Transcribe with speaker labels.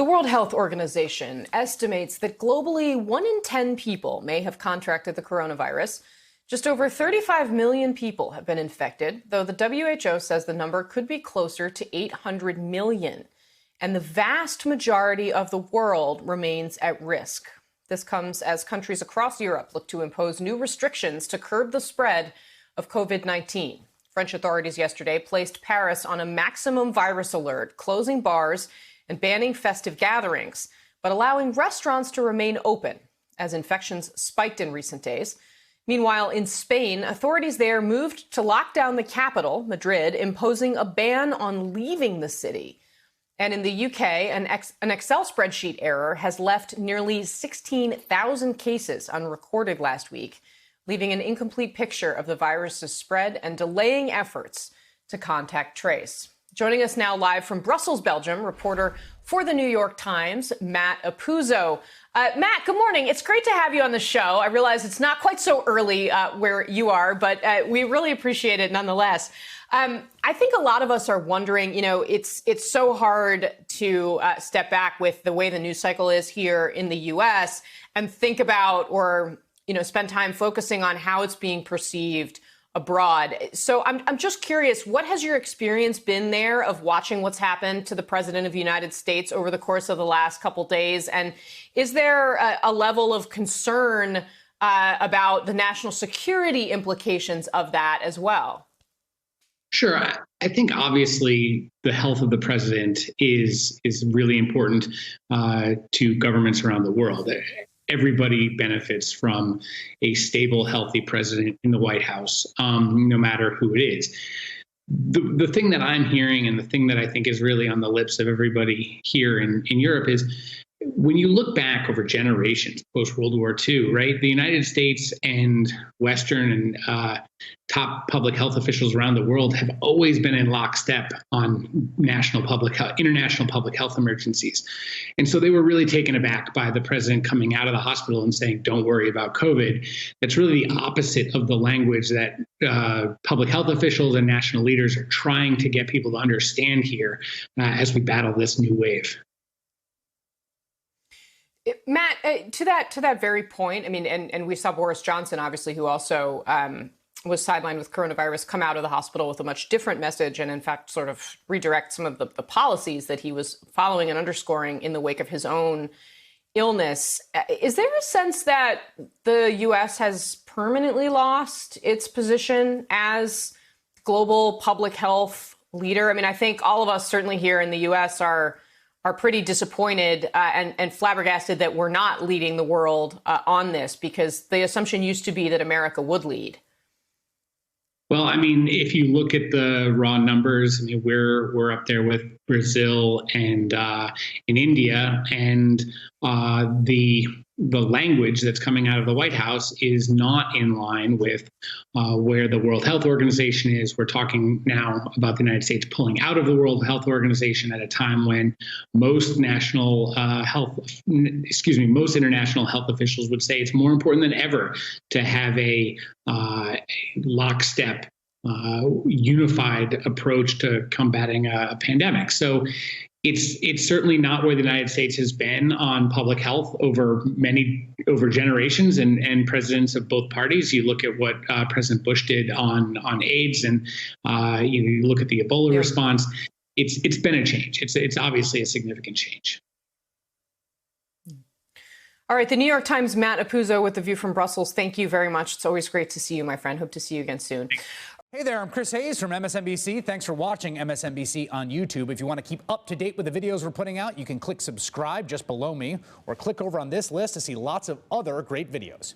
Speaker 1: The World Health Organization estimates that globally 1 in 10 people may have contracted the coronavirus. Just over 35 million people have been infected, though the WHO says the number could be closer to 800 million. And the vast majority of the world remains at risk. This comes as countries across Europe look to impose new restrictions to curb the spread of COVID-19. French authorities yesterday placed Paris on a maximum virus alert, closing bars and banning festive gatherings, but allowing restaurants to remain open as infections spiked in recent days. Meanwhile, in Spain, authorities there moved to lock down the capital, Madrid, imposing a ban on leaving the city. And in the UK, an Excel spreadsheet error has left nearly 16,000 cases unrecorded last week, leaving an incomplete picture of the virus's spread and delaying efforts to contact trace. Joining us now live from Brussels, Belgium, reporter for the New York Times, Matt Apuzzo. Matt, good morning. It's great to have you on the show. I realize it's not quite so early where you are, but we really appreciate it nonetheless. I think a lot of us are wondering, it's so hard to step back with the way the news cycle is here in the U.S. and think about or, spend time focusing on how it's being perceived abroad. So I'm just curious, what has your experience been there of watching what's happened to the president of the United States over the course of the last couple days? And is there a level of concern about the national security implications of that as well?
Speaker 2: Sure. I think obviously the health of the president is really important to governments around the world. Everybody benefits from a stable, healthy president in the White House, no matter who it is. The thing that I'm hearing and the thing that I think is really on the lips of everybody here in Europe is when you look back over generations post-World War II, right, the United States and Western and top public health officials around the world have always been in lockstep on international public health emergencies. And so they were really taken aback by the president coming out of the hospital and saying, don't worry about COVID. That's really the opposite of the language that public health officials and national leaders are trying to get people to understand here as we battle this new wave.
Speaker 1: Matt, to that very point, I mean, and we saw Boris Johnson, obviously, who also was sidelined with coronavirus, come out of the hospital with a much different message and, in fact, sort of redirect some of the policies that he was following and underscoring in the wake of his own illness. Is there a sense that the U.S. has permanently lost its position as global public health leader? I mean, I think all of us certainly here in the U.S. are pretty disappointed and flabbergasted that we're not leading the world on this, because the assumption used to be that America would lead.
Speaker 2: Well, I mean, if you look at the raw numbers, I mean, we're up there with Brazil and in India, and the language that's coming out of the White House is not in line with where the World Health Organization is. We're talking now about the United States pulling out of the World Health Organization at a time when most international health officials would say it's more important than ever to have a lockstep, unified approach to combating a pandemic. So it's certainly not where the United States has been on public health over generations and presidents of both parties. You look at what President Bush did on AIDS, and you look at the Ebola response. It's been a change. It's obviously a significant change.
Speaker 1: All right, the New York Times Matt Apuzzo with The View from Brussels. Thank you very much. It's always great to see you, my friend. Hope to see you again soon.
Speaker 3: Hey there, I'm Chris Hayes from MSNBC. Thanks for watching MSNBC on YouTube. If you want to keep up to date with the videos we're putting out, you can click subscribe just below me, or click over on this list to see lots of other great videos.